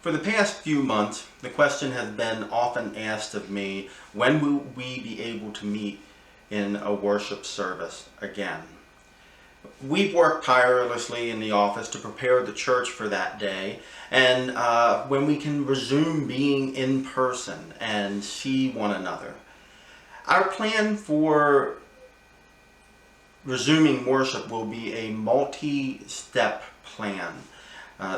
For the past few months, the question has been often asked of me, when will we be able to meet in a worship service again? We've worked tirelessly in the office to prepare the church for that day, and when we can resume being in person and see one another. Our plan for resuming worship will be a multi-step plan.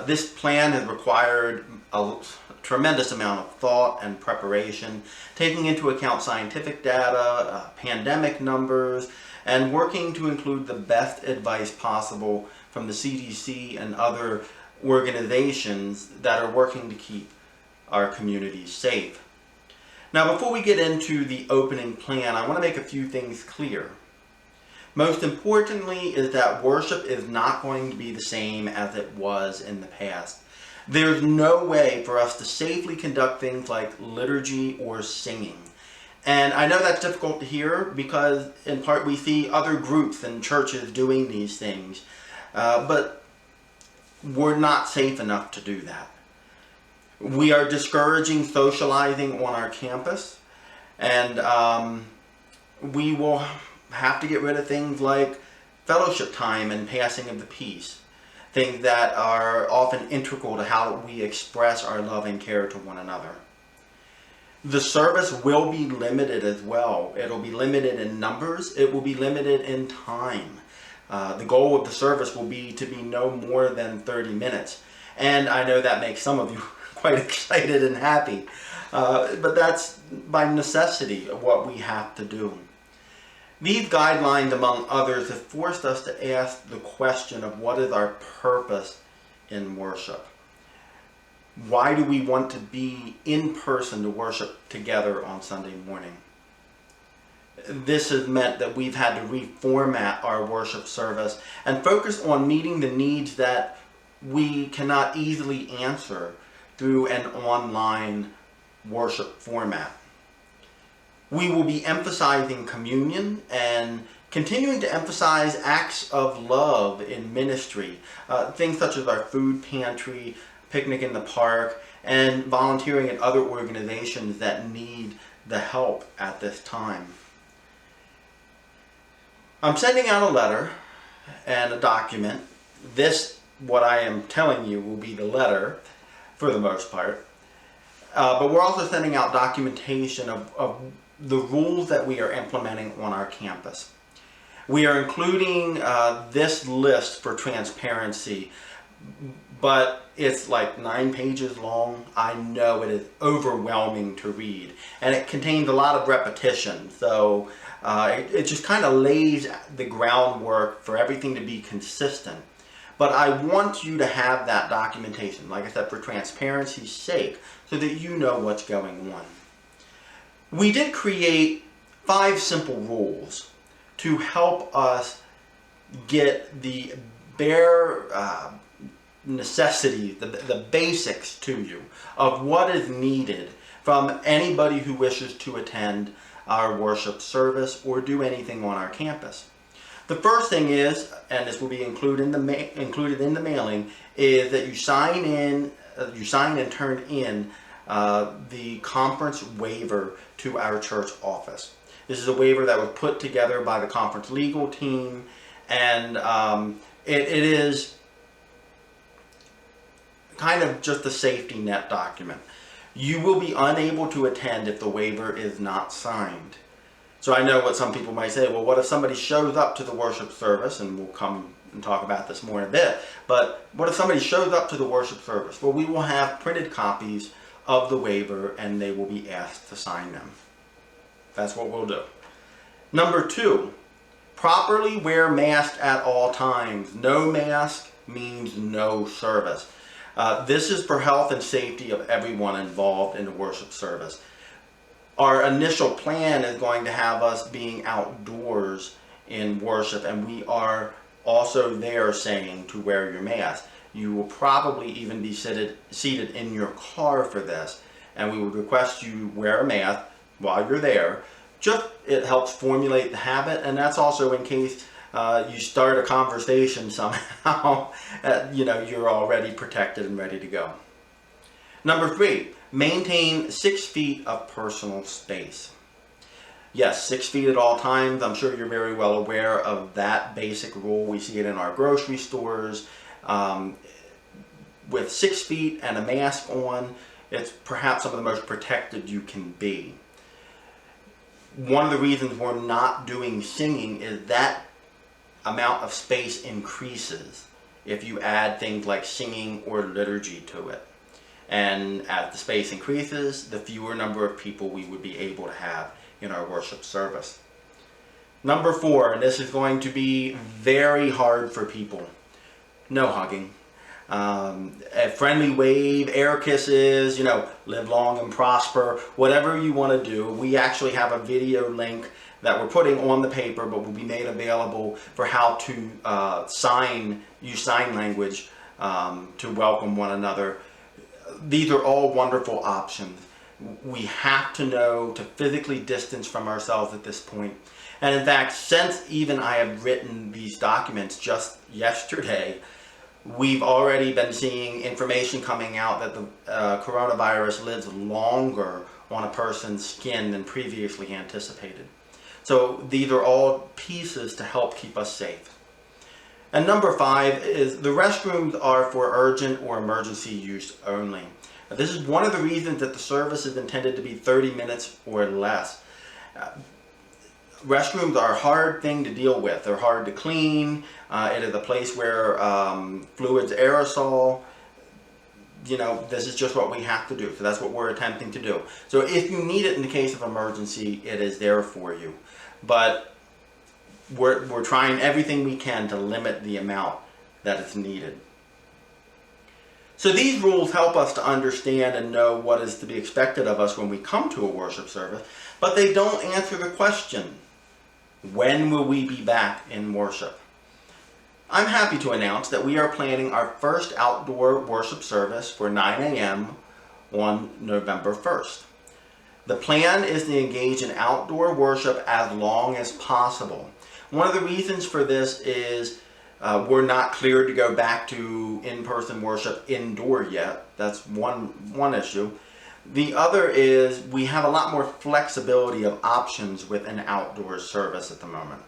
This plan has required a tremendous amount of thought and preparation, taking into account scientific data, pandemic numbers, and working to include the best advice possible from the CDC and other organizations that are working to keep our communities safe. Now, before we get into the opening plan, I want to make a few things clear. Most importantly is that worship is not going to be the same as it was in the past. There's no way for us to safely conduct things like liturgy or singing. And I know that's difficult to hear because in part we see other groups and churches doing these things, but we're not safe enough to do that. We are discouraging socializing on our campus, and we will have to get rid of things like fellowship time and passing of the peace, things that are often integral to how we express our love and care to one another. The service will be limited as well. It'll be limited in numbers. It will be limited in time. The goal of the service will be to be no more than 30 minutes. And I know that makes some of you quite excited and happy. But that's by necessity what we have to do. These guidelines, among others, have forced us to ask the question of what is our purpose in worship? Why do we want to be in person to worship together on Sunday morning? This has meant that we've had to reformat our worship service and focus on meeting the needs that we cannot easily answer through an online worship format. We will be emphasizing communion and continuing to emphasize acts of love in ministry, things such as our food pantry, picnic in the park, and volunteering at other organizations that need the help at this time. I'm sending out a letter and a document. This, what I am telling you, will be the letter for the most part. But we're also sending out documentation of the rules that we are implementing on our campus. We are including this list for transparency, but it's like 9 pages long. I know it is overwhelming to read, and it contains a lot of repetition, so it just kind of lays the groundwork for everything to be consistent. But I want you to have that documentation, like I said, for transparency's sake, so that you know what's going on. We did create 5 simple rules to help us get the bare necessities, the basics to you of what is needed from anybody who wishes to attend our worship service or do anything on our campus. The first thing is, and this will be included in the mailing, is that you sign and turn in the conference waiver to our church office. This is a waiver that was put together by the conference legal team, and it is kind of just a safety net document. You will be unable to attend if the waiver is not signed. So I know what some people might say, well, what if somebody shows up to the worship service, and we'll come and talk about this more in a bit, but what if somebody shows up to the worship service? Well, we will have printed copies of the waiver, and they will be asked to sign them. That's what we'll do. Number 2, properly wear masks at all times. No mask means no service. This is for health and safety of everyone involved in the worship service. Our initial plan is going to have us being outdoors in worship, and we are also there saying to wear your mask. You will probably even be seated in your car for this, and we would request you wear a mask while you're there. Just it helps formulate the habit, and that's also in case you start a conversation somehow, you're already protected and ready to go. Number 3, maintain 6 feet of personal space. Yes, 6 feet at all times. I'm sure you're very well aware of that basic rule. We see it in our grocery stores. With 6 feet and a mask on, it's perhaps some of the most protected you can be. One of the reasons we're not doing singing is that amount of space increases if you add things like singing or liturgy to it. And as the space increases, the fewer number of people we would be able to have in our worship service. Number 4, and this is going to be very hard for people, no hugging. A friendly wave, air kisses, live long and prosper, whatever you want to do. We actually have a video link that we're putting on the paper, but will be made available for how to use sign language to welcome one another. These are all wonderful options. We have to know to physically distance from ourselves at this point. And in fact, since even I have written these documents just yesterday, we've already been seeing information coming out that the coronavirus lives longer on a person's skin than previously anticipated. So these are all pieces to help keep us safe. And number 5 is the restrooms are for urgent or emergency use only. Now, this is one of the reasons that the service is intended to be 30 minutes or less. Restrooms are a hard thing to deal with. They're hard to clean. It is a place where fluids aerosol. This is just what we have to do. So that's what we're attempting to do. So if you need it in the case of emergency, it is there for you. But we're trying everything we can to limit the amount that is needed. So these rules help us to understand and know what is to be expected of us when we come to a worship service, but they don't answer the question, when will we be back in worship? I'm happy to announce that we are planning our first outdoor worship service for 9 a.m. on November 1st. The plan is to engage in outdoor worship as long as possible. One of the reasons for this is we're not cleared to go back to in-person worship indoor yet. That's one issue. The other is we have a lot more flexibility of options with an outdoor service at the moment.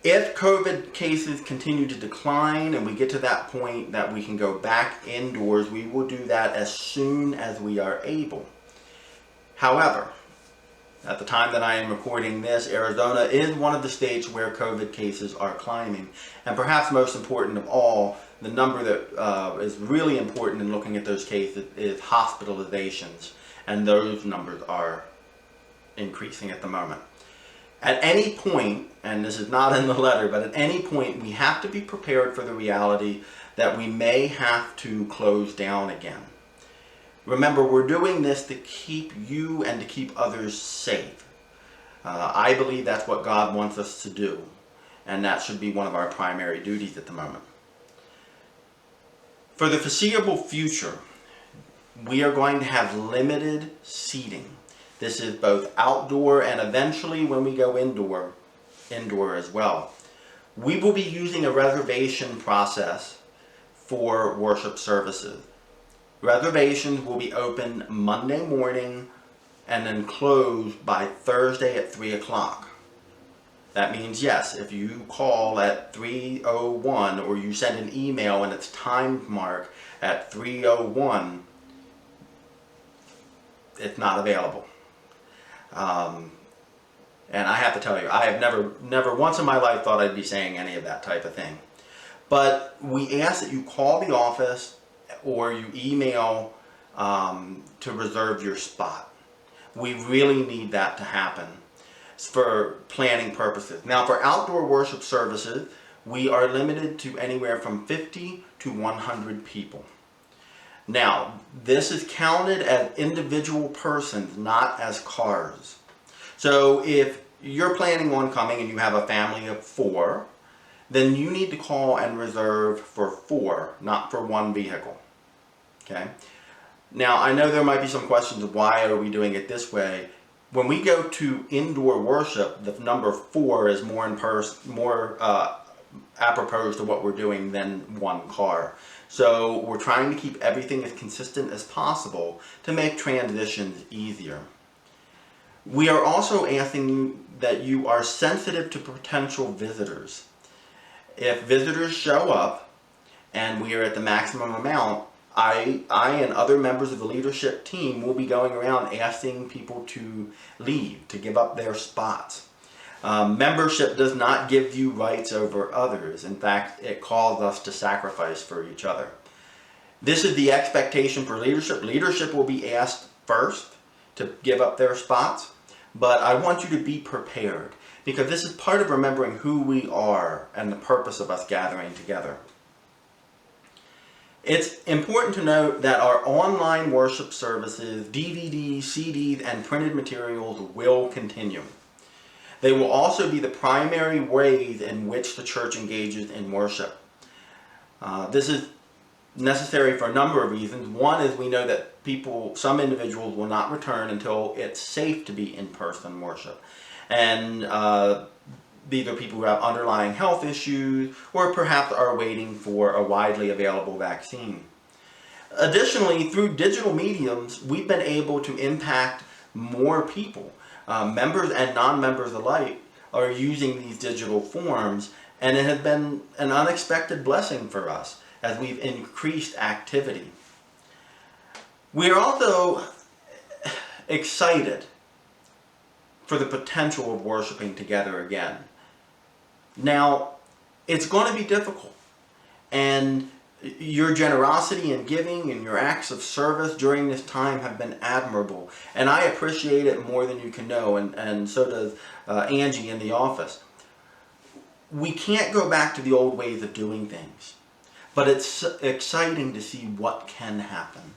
If COVID cases continue to decline and we get to that point that we can go back indoors, we will do that as soon as we are able. However, at the time that I am recording this, Arizona is one of the states where COVID cases are climbing. And perhaps most important of all, the number that is really important in looking at those cases is hospitalizations. And those numbers are increasing at the moment. At any point, and this is not in the letter, but at any point we have to be prepared for the reality that we may have to close down again. Remember, we're doing this to keep you and to keep others safe. I believe that's what God wants us to do, and that should be one of our primary duties at the moment. For the foreseeable future, we are going to have limited seating. This is both outdoor and eventually when we go indoor as well. We will be using a reservation process for worship services. Reservations will be open Monday morning and then closed by Thursday at 3 o'clock. That means, yes, if you call at 3:01 or you send an email and it's time marked at 3:01, it's not available. And I have to tell you, I have never once in my life thought I'd be saying any of that type of thing. But we ask that you call the office or you email to reserve your spot. We really need that to happen for planning purposes. Now, for outdoor worship services, we are limited to anywhere from 50 to 100 people. Now, this is counted as individual persons, not as cars. So if you're planning on coming and you have a family of 4, then you need to call and reserve for 4, not for 1 vehicle. Okay? Now, I know there might be some questions of why are we doing it this way. When we go to indoor worship, the number 4 is more apropos to what we're doing than one car. So we're trying to keep everything as consistent as possible to make transitions easier. We are also asking that you are sensitive to potential visitors. If visitors show up and we are at the maximum amount, I and other members of the leadership team will be going around asking people to leave, to give up their spots. Membership does not give you rights over others. In fact, it calls us to sacrifice for each other. This is the expectation for leadership. Leadership will be asked first to give up their spots, but I want you to be prepared, because this is part of remembering who we are and the purpose of us gathering together. It's important to note that our online worship services, DVDs, CDs, and printed materials will continue. They will also be the primary ways in which the church engages in worship. This is necessary for a number of reasons. One is we know that some individuals will not return until it's safe to be in-person worship. And these are people who have underlying health issues or perhaps are waiting for a widely available vaccine. Additionally, through digital mediums, we've been able to impact more people. Members and non-members alike are using these digital forms, and it has been an unexpected blessing for us as we've increased activity. We are also excited for the potential of worshiping together again. Now, it's going to be difficult, and your generosity in giving and your acts of service during this time have been admirable, and I appreciate it more than you can know, and so does Angie in the office. We can't go back to the old ways of doing things, but it's exciting to see what can happen,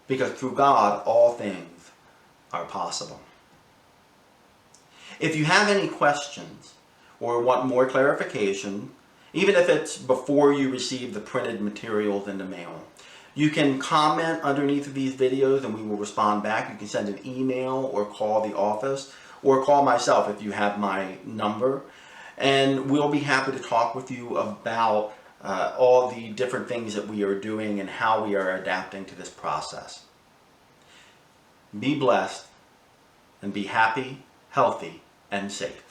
because through God all things are possible. If you have any questions or want more clarification, even if it's before you receive the printed materials in the mail, you can comment underneath of these videos and we will respond back. You can send an email or call the office or call myself if you have my number, and we'll be happy to talk with you about all the different things that we are doing and how we are adapting to this process. Be blessed and be happy, healthy, and safe.